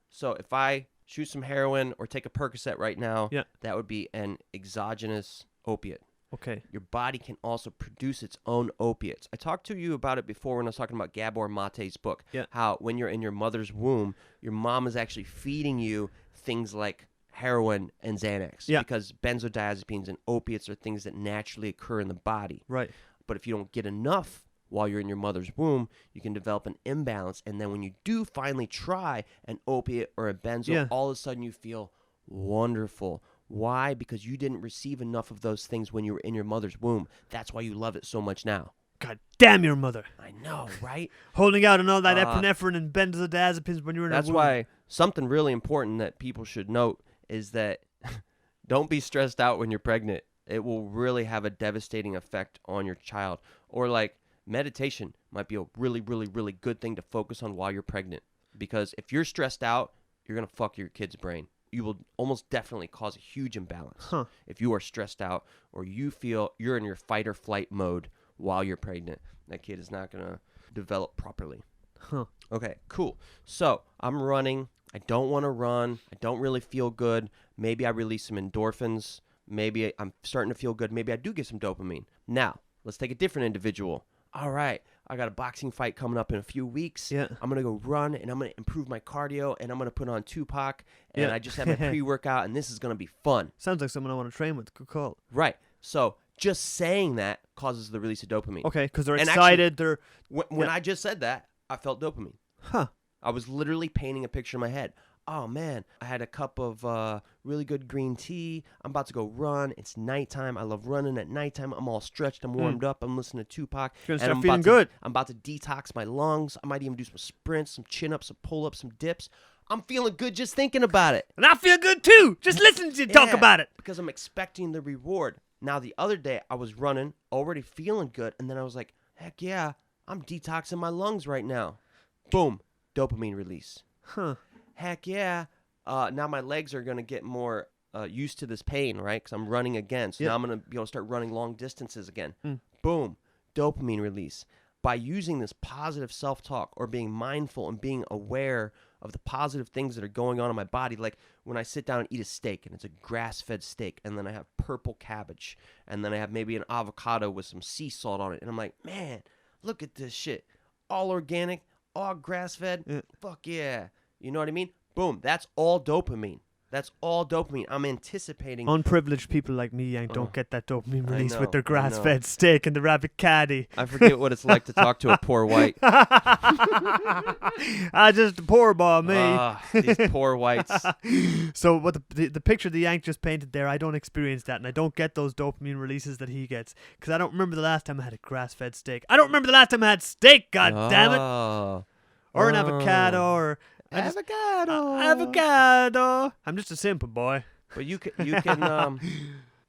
So if I shoot some heroin or take a Percocet right now, that would be an exogenous opiate. Okay. Your body can also produce its own opiates. I talked to you about it before when I was talking about Gabor Mate's book. Yeah. How when you're in your mother's womb, your mom is actually feeding you things like heroin and Xanax. Yeah. Because benzodiazepines and opiates are things that naturally occur in the body. Right. But if you don't get enough while you're in your mother's womb, you can develop an imbalance. And then when you do finally try an opiate or a benzo, all of a sudden you feel wonderful. Why? Because you didn't receive enough of those things when you were in your mother's womb. That's why you love it so much now. God damn your mother. I know, right? Holding out on all that epinephrine and benzodiazepines when you were in her That's womb. why something really important that people should note is that don't be stressed out when you're pregnant. It will really have a devastating effect on your child. Or like meditation might be a really, really, really good thing to focus on while you're pregnant. Because if you're stressed out, you're going to fuck your kid's brain. You will almost definitely cause a huge imbalance if you are stressed out or you feel you're in your fight or flight mode while you're pregnant. That kid is not going to develop properly. Okay, cool. So I'm running. I don't want to run. I don't really feel good. Maybe I release some endorphins. Maybe I'm starting to feel good. Maybe I do get some dopamine. Now, let's take a different individual. All right, I got a boxing fight coming up in a few weeks. Yeah. I'm going to go run, and I'm going to improve my cardio, and I'm going to put on Tupac, and I just had my pre-workout, and this is going to be fun. Sounds like someone I want to train with. Good call. Right. So just saying that causes the release of dopamine. Okay, because they're And excited. actually, when I just said that, I felt dopamine. Huh. I was literally painting a picture in my head. Oh, man, I had a cup of really good green tea. I'm about to go run. It's nighttime. I love running at nighttime. I'm all stretched. I'm warmed up. I'm listening to Tupac. You're going to start feeling good. I'm about to detox my lungs. I might even do some sprints, some chin-ups, some pull-ups, some dips. I'm feeling good just thinking about it. And I feel good, too. Just listening to you talk about it. Because I'm expecting the reward. Now, the other day, I was running, already feeling good, and then I was like, heck yeah, I'm detoxing my lungs right now. Boom. Dopamine release. Huh. Heck yeah. Now my legs are going to get more used to this pain, right? Because I'm running again. So now I'm going to be able to start running long distances again. Boom. Dopamine release. By using this positive self-talk or being mindful and being aware of the positive things that are going on in my body, like when I sit down and eat a steak and it's a grass-fed steak, and then I have purple cabbage, and then I have maybe an avocado with some sea salt on it, and I'm like, man, look at this shit. All organic, all grass-fed. Fuck yeah. You know what I mean? Boom. That's all dopamine. That's all dopamine. I'm anticipating. Unprivileged people like me, Yank, don't get that dopamine release with their I grass-fed steak and the rabbit caddy. I forget what it's like to talk to a poor white. Just a poor boy, me. These poor whites. So what the picture the Yank just painted there, I don't experience that, and I don't get those dopamine releases that he gets, because I don't remember the last time I had a grass-fed steak. I don't remember the last time I had steak, god damn it. Or an avocado, or... Avocado. I'm just a simple boy. But you can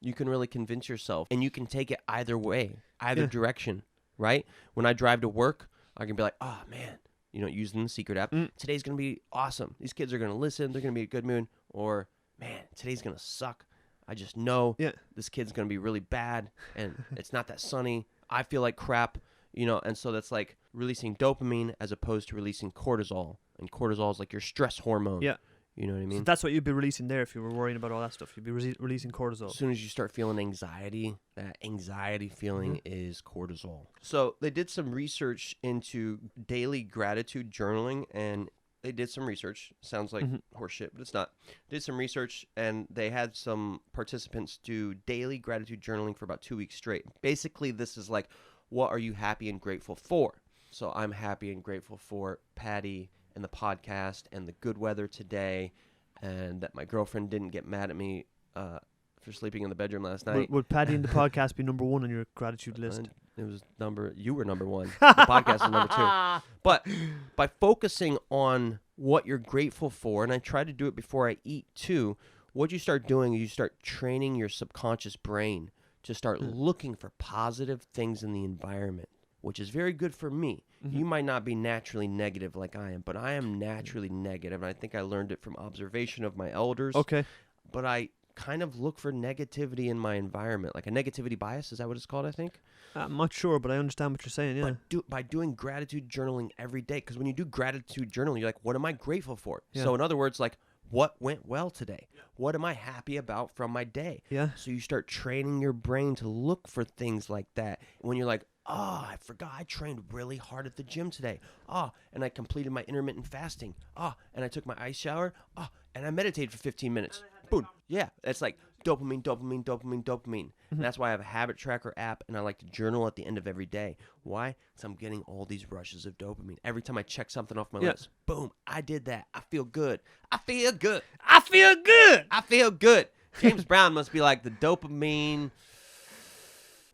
really convince yourself, and you can take it either way, either direction, right? When I drive to work, I can be like, oh man, using the Secret app, today's gonna be awesome. These kids are gonna listen. They're gonna be in a good mood. Or man, today's gonna suck. I just know this kid's gonna be really bad, and it's not that sunny. I feel like crap, and so that's like releasing dopamine as opposed to releasing cortisol. And cortisol is like your stress hormone. Yeah. You know what I mean? So that's what you'd be releasing there if you were worrying about all that stuff. You'd be releasing cortisol. As soon as you start feeling anxiety, that anxiety feeling is cortisol. So they did some research into daily gratitude journaling, and they did some research. Sounds like horseshit, but it's not. They did some research, and they had some participants do daily gratitude journaling for about 2 weeks straight. Basically, this is like, what are you happy and grateful for? So I'm happy and grateful for Paddy and the podcast and the good weather today, and that my girlfriend didn't get mad at me for sleeping in the bedroom last night. Would Paddy and the podcast be number one on your gratitude list? You were number one. The podcast was number two. But by focusing on what you're grateful for, and I try to do it before I eat too, what you start doing is you start training your subconscious brain to start looking for positive things in the environment, which is very good for me. You might not be naturally negative like I am, but I am naturally negative, and I think I learned it from observation of my elders. Okay. But I kind of look for negativity in my environment, like a negativity bias. Is that what it's called, I think? I'm not sure, but I understand what you're saying, yeah. But by doing gratitude journaling every day, because when you do gratitude journaling, you're like, what am I grateful for? Yeah. So in other words, like, what went well today? What am I happy about from my day? Yeah. So you start training your brain to look for things like that. When you're like, oh, I forgot I trained really hard at the gym today. Oh, and I completed my intermittent fasting. Oh, and I took my ice shower. Oh, and I meditated for 15 minutes. Boom. Yeah, it's like dopamine, dopamine, dopamine, dopamine. And that's why I have a habit tracker app, and I like to journal at the end of every day. Why? Because I'm getting all these rushes of dopamine. Every time I check something off my list, boom, I did that. I feel good. I feel good. I feel good. I feel good. James Brown must be like the dopamine.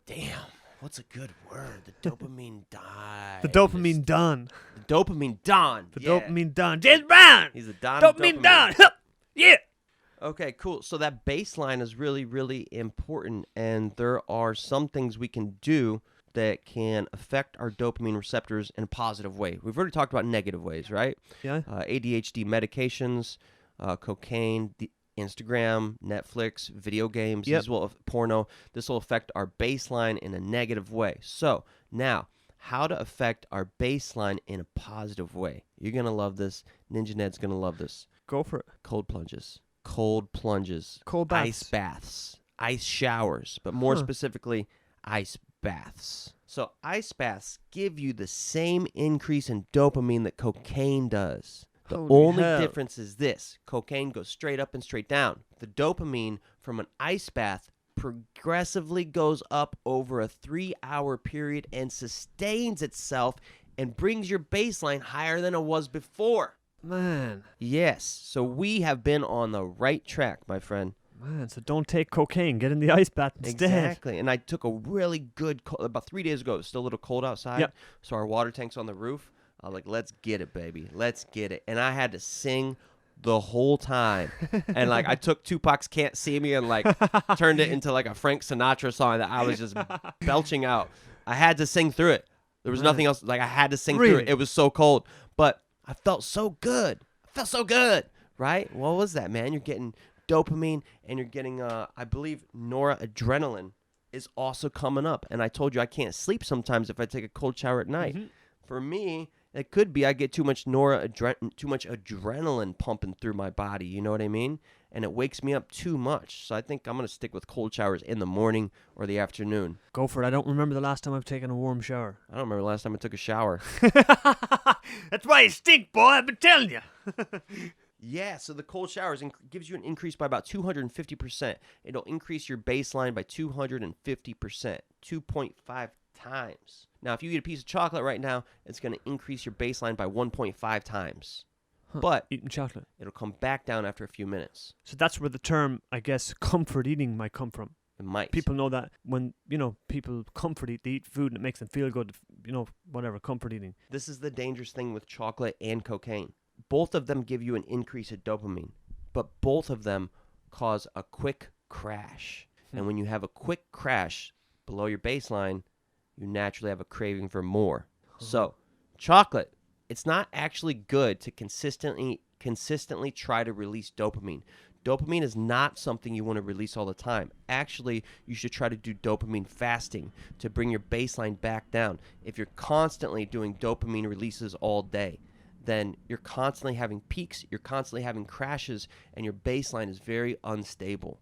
Damn. What's a good word? The dopamine die. The dopamine Don. The dopamine Don. The dopamine Don. James Brown. He's a Don. Dopamine Don. Yeah. Okay, cool. So that baseline is really, really important, and there are some things we can do that can affect our dopamine receptors in a positive way. We've already talked about negative ways, right? Yeah. ADHD medications, cocaine, Instagram, Netflix, video games, porno. This will affect our baseline in a negative way. So now, how to affect our baseline in a positive way. You're going to love this. Ninja Ned's going to love this. Go for it. Cold plunges. cold plunges, Cold baths. ice baths, ice showers, but more specifically, ice baths. So ice baths give you the same increase in dopamine that cocaine does. The Holy only hell. difference is this. Cocaine goes straight up and straight down. The dopamine from an ice bath progressively goes up over a 3-hour period and sustains itself and brings your baseline higher than it was before. Man. Yes, so we have been on the right track, my friend. Man, so don't take cocaine. Get in the ice bath instead. Exactly. And I took a really good, about 3 days ago, it was still a little cold outside. Yep. So our water tank's on the roof. I was like, let's get it, baby. Let's get it. And I had to sing the whole time. And like I took Tupac's Can't See Me and like turned it into like a Frank Sinatra song that I was just belching out. I had to sing through it. There was nothing else. Like I had to sing through it. It was so cold. But I felt so good. Right? What was that, man? You're getting dopamine and you're getting, I believe, noradrenaline is also coming up. And I told you I can't sleep sometimes if I take a cold shower at night. For me, it could be I get too much adrenaline pumping through my body. You know what I mean? And it wakes me up too much. So I think I'm going to stick with cold showers in the morning or the afternoon. Go for it. I don't remember the last time I've taken a warm shower. I don't remember the last time I took a shower. That's why you stink, boy. I've been telling you. Yeah, so the cold showers gives you an increase by about 250%. It'll increase your baseline by 250%, 2.5 times. Now, if you eat a piece of chocolate right now, it's going to increase your baseline by 1.5 times. But eating chocolate, it'll come back down after a few minutes. So that's where the term, I guess, comfort eating might come from. It might. People know that when, people comfort eat, they eat food and it makes them feel good, whatever, comfort eating. This is the dangerous thing with chocolate and cocaine. Both of them give you an increase of dopamine, but both of them cause a quick crash. And when you have a quick crash below your baseline, you naturally have a craving for more. So, chocolate, it's not actually good to consistently try to release dopamine. Dopamine is not something you want to release all the time. Actually, you should try to do dopamine fasting to bring your baseline back down. If you're constantly doing dopamine releases all day, then you're constantly having peaks, you're constantly having crashes, and your baseline is very unstable.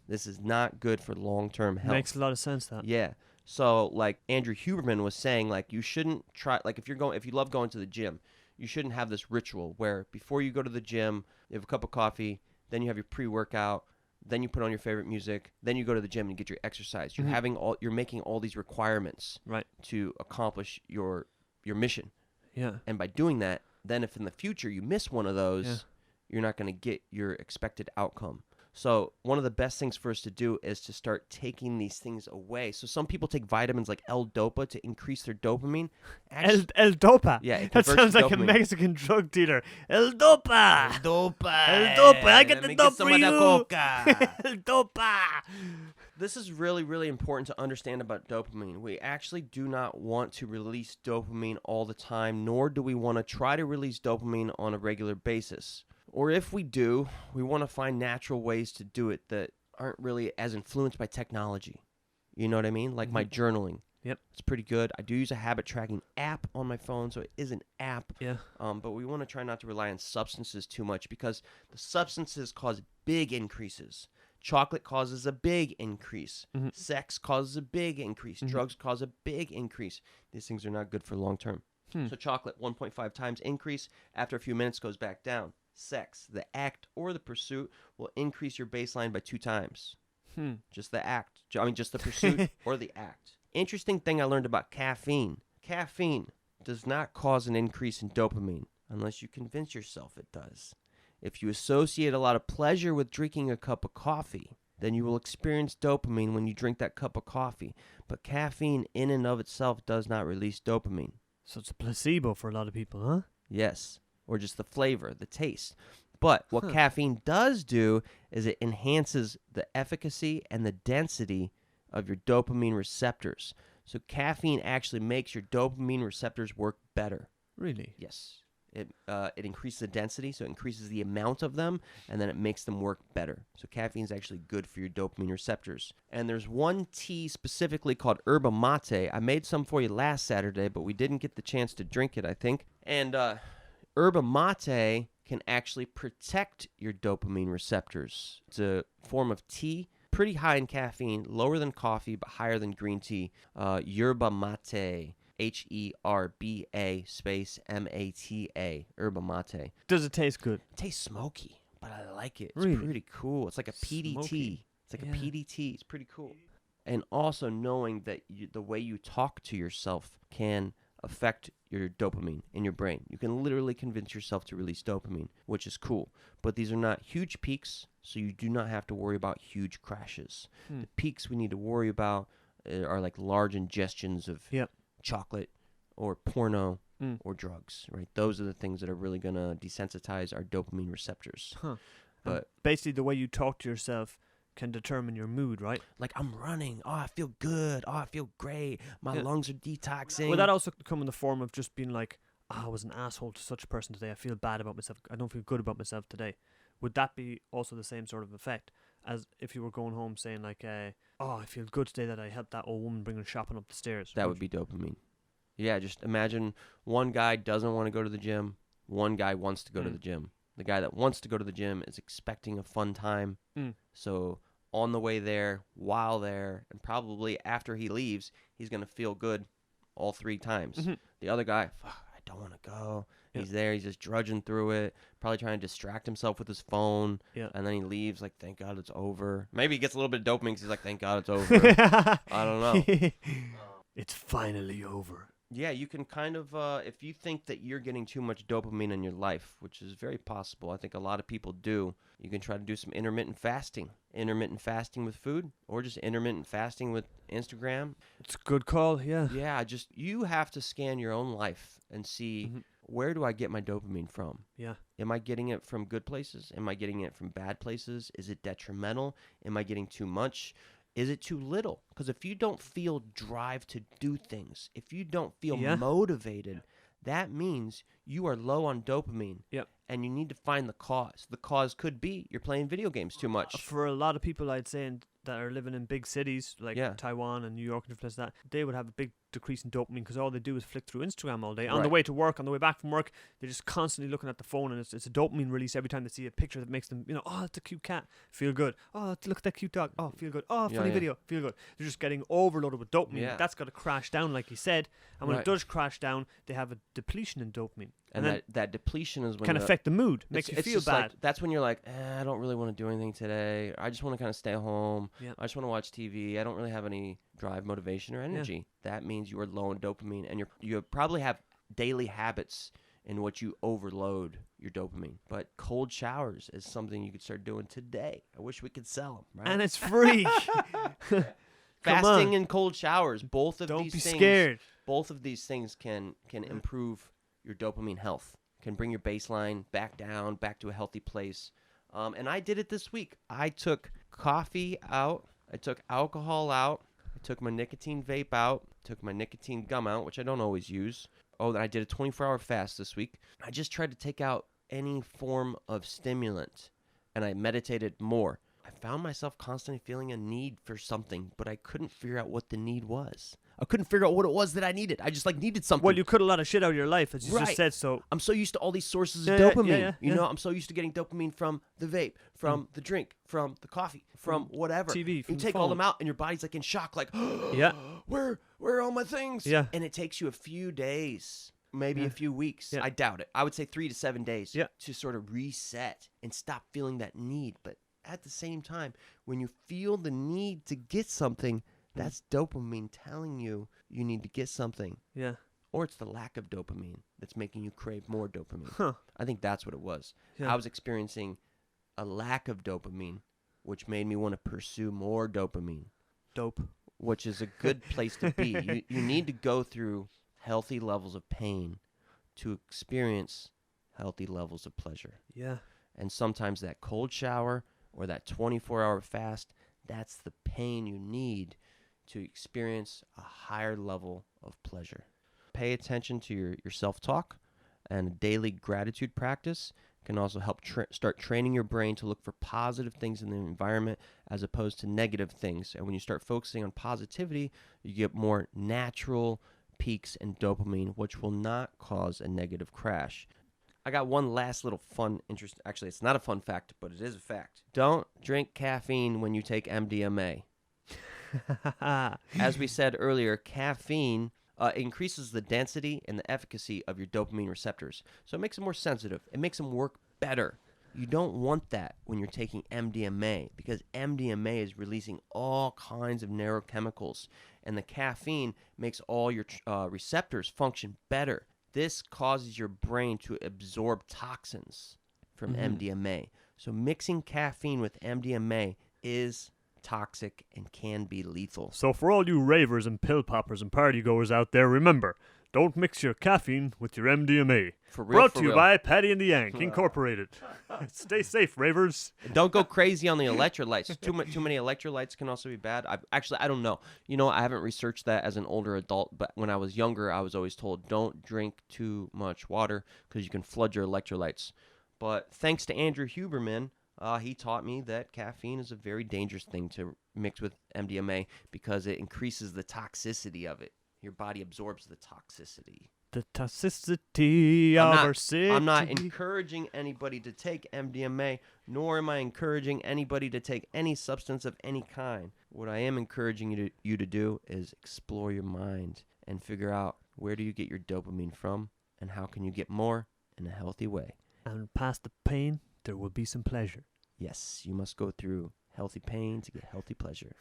This is not good for long-term health. Makes a lot of sense, that. Yeah. So, like Andrew Huberman was saying, like you shouldn't try, like if you love going to the gym, you shouldn't have this ritual where before you go to the gym, you have a cup of coffee, then you have your pre-workout, then you put on your favorite music, then you go to the gym and get your exercise. You're making all these requirements to accomplish your mission. Yeah. And by doing that, then if in the future you miss one of those, you're not going to get your expected outcome. So one of the best things for us to do is to start taking these things away. So some people take vitamins like L-Dopa to increase their dopamine. L-Dopa? Yeah. That sounds like dopamine. a Mexican drug dealer. L-Dopa! L-Dopa! L-Dopa! I get the dope for you! Coca. L-Dopa! This is really, really important to understand about dopamine. We actually do not want to release dopamine all the time, nor do we want to try to release dopamine on a regular basis. Or if we do, we want to find natural ways to do it that aren't really as influenced by technology. You know what I mean? Like my journaling. Yep. It's pretty good. I do use a habit tracking app on my phone, so it is an app. Yeah. But we want to try not to rely on substances too much because the substances cause big increases. Chocolate causes a big increase. Sex causes a big increase. Drugs cause a big increase. These things are not good for long term. So chocolate, 1.5 times increase. After a few minutes, goes back down. Sex, the act or the pursuit, will increase your baseline by 2 times. Just the act. Just the pursuit or the act. Interesting thing I learned about caffeine. Caffeine does not cause an increase in dopamine unless you convince yourself it does. If you associate a lot of pleasure with drinking a cup of coffee, then you will experience dopamine when you drink that cup of coffee. But caffeine in and of itself does not release dopamine. So it's a placebo for a lot of people, huh? Yes. Or just the flavor, the taste. But what caffeine does do is it enhances the efficacy and the density of your dopamine receptors. So caffeine actually makes your dopamine receptors work better. Really? Yes. It increases the density, so it increases the amount of them, and then it makes them work better. So caffeine is actually good for your dopamine receptors. And there's one tea specifically called yerba mate. I made some for you last Saturday, but we didn't get the chance to drink it, I think. And yerba mate can actually protect your dopamine receptors. It's a form of tea, pretty high in caffeine, lower than coffee, but higher than green tea. Yerba mate, Herba space Mata, yerba mate. Does it taste good? It tastes smoky, but I like it. It's Really? pretty cool. It's like a PDT. Smoky. It's like Yeah. a PDT. It's pretty cool. And also knowing that the way you talk to yourself can affect your dopamine in your brain. You can literally convince yourself to release dopamine, which is cool. But these are not huge peaks, so you do not have to worry about huge crashes. The peaks we need to worry about are like large ingestions of chocolate or porno or drugs, right? Those are the things that are really going to desensitize our dopamine receptors. But basically, the way you talk to yourself can determine your mood, right? Like, I'm running. Oh, I feel good. Oh, I feel great. My lungs are detoxing. Would that also come in the form of just being like, I was an asshole to such a person today. I feel bad about myself. I don't feel good about myself today. Would that be also the same sort of effect as if you were going home saying like, I feel good today that I helped that old woman bring her shopping up the stairs? That would be dopamine. Yeah, just imagine one guy doesn't want to go to the gym. One guy wants to go to the gym. The guy that wants to go to the gym is expecting a fun time. So on the way there, while there, and probably after he leaves, he's going to feel good all 3 times. The other guy, I don't want to go. He's there. He's just drudging through it, probably trying to distract himself with his phone. And then he leaves like, thank God it's over. Maybe he gets a little bit of dopamine because he's like, thank God it's over. I don't know. It's finally over. Yeah, you can kind of, if you think that you're getting too much dopamine in your life, which is very possible, I think a lot of people do, you can try to do some intermittent fasting. Intermittent fasting with food, or just intermittent fasting with Instagram. It's a good call, yeah. Yeah, just, you have to scan your own life and see, where do I get my dopamine from? Yeah. Am I getting it from good places? Am I getting it from bad places? Is it detrimental? Am I getting too much? Is it too little? Because if you don't feel drive to do things, if you don't feel motivated, that means you are low on dopamine. And you need to find the cause. The cause could be you're playing video games too much. For a lot of people, I'd say, that are living in big cities like Taiwan and New York and different places like that, they would have a big decrease in dopamine because all they do is flick through Instagram all day. On the way to work, on the way back from work, they're just constantly looking at the phone, and it's a dopamine release every time they see a picture that makes them, oh, that's a cute cat, feel good. Oh, look at that cute dog. Oh, feel good. Oh, funny video, feel good. They're just getting overloaded with dopamine. That's got to crash down, like you said. And when it does crash down, they have a depletion in dopamine. And that depletion is when can affect the mood, makes you feel bad. Like, that's when you're like, I don't really want to do anything today. I just want to kind of stay home. I just want to watch TV. I don't really have any drive, motivation, or energy. That means you are low on dopamine, and you probably have daily habits in which you overload your dopamine. But cold showers is something you could start doing today. I wish we could sell them. Right? And it's free. Fasting and cold showers, both of Don't these be things. Scared. Both of these things can improve your dopamine health, can bring your baseline back down, back to a healthy place. And I did it this week. I took coffee out. I took alcohol out. I took my nicotine vape out. Took my nicotine gum out, which I don't always use. Oh, I did a 24-hour fast this week. I just tried to take out any form of stimulant, and I meditated more. I found myself constantly feeling a need for something, but I couldn't figure out what the need was. I couldn't figure out what it was that I needed. I just needed something. Well, you cut a lot of shit out of your life, as you just said. So I'm so used to all these sources of dopamine. You know, I'm so used to getting dopamine from the vape, from the drink, from the coffee, from whatever. TV, from you take all them out, and your body's like in shock, like, where are all my things? And it takes you a few days, maybe a few weeks. I doubt it. I would say 3 to 7 days to sort of reset and stop feeling that need. But at the same time, when you feel the need to get something, that's dopamine telling you need to get something. Or it's the lack of dopamine that's making you crave more dopamine. I think that's what it was. I was experiencing a lack of dopamine, which made me want to pursue more dopamine. Dope. Which is a good place to be. You need to go through healthy levels of pain to experience healthy levels of pleasure. And sometimes that cold shower or that 24-hour fast, that's the pain you need to experience a higher level of pleasure. Pay attention to your self-talk, and a daily gratitude practice can also help start training your brain to look for positive things in the environment as opposed to negative things. And when you start focusing on positivity, you get more natural peaks in dopamine, which will not cause a negative crash. I got one last little fun, interest. Actually, it's not a fun fact, but it is a fact. Don't drink caffeine when you take MDMA. As we said earlier, caffeine increases the density and the efficacy of your dopamine receptors. So it makes them more sensitive. It makes them work better. You don't want that when you're taking MDMA because MDMA is releasing all kinds of neurochemicals, and the caffeine makes all your receptors function better. This causes your brain to absorb toxins from MDMA. So mixing caffeine with MDMA is toxic and can be lethal. So for all you ravers and pill poppers and party goers out there, remember, don't mix your caffeine with your MDMA. For real, Brought for to you real. by Paddy and the Yank, Incorporated. Stay safe, ravers. Don't go crazy on the electrolytes. Too many electrolytes can also be bad. I don't know. I haven't researched that as an older adult, but when I was younger, I was always told don't drink too much water because you can flood your electrolytes. But thanks to Andrew Huberman, he taught me that caffeine is a very dangerous thing to mix with MDMA because it increases the toxicity of it. Your body absorbs the toxicity. The toxicity of our city. I'm not encouraging anybody to take MDMA, nor am I encouraging anybody to take any substance of any kind. What I am encouraging you to do is explore your mind and figure out where do you get your dopamine from and how can you get more in a healthy way. And past the pain, there will be some pleasure. Yes, you must go through healthy pain to get healthy pleasure.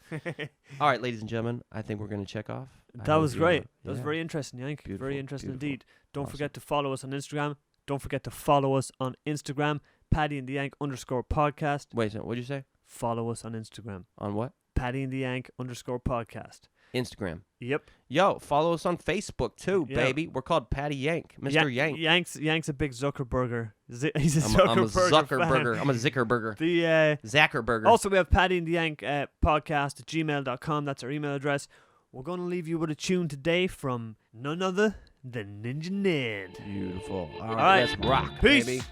All right, ladies and gentlemen, I think we're going to check off. That was great. That was very interesting, Yank. Beautiful, Very interesting beautiful. indeed. Don't Awesome. forget to follow us on Instagram. Don't forget to follow us on Instagram, Paddy and the Yank _podcast. Wait, so what'd you say? Follow us on Instagram, On what? Paddy and the Yank _podcast. Instagram. Yep. Yo, follow us on Facebook too, Yeah. baby. We're called Paddy Yank, Mr. Yank. Yank's a big Zuckerberger. He's a I'm a Zuckerberger. Zuckerberger. I'm a Zickerberger. The Zackerberger. Also, we have Paddy and the Yank podcast at gmail.com. That's our email address. We're going to leave you with a tune today from none other than Ninja Ned. Beautiful. All right. right, let's rock, Peace. baby.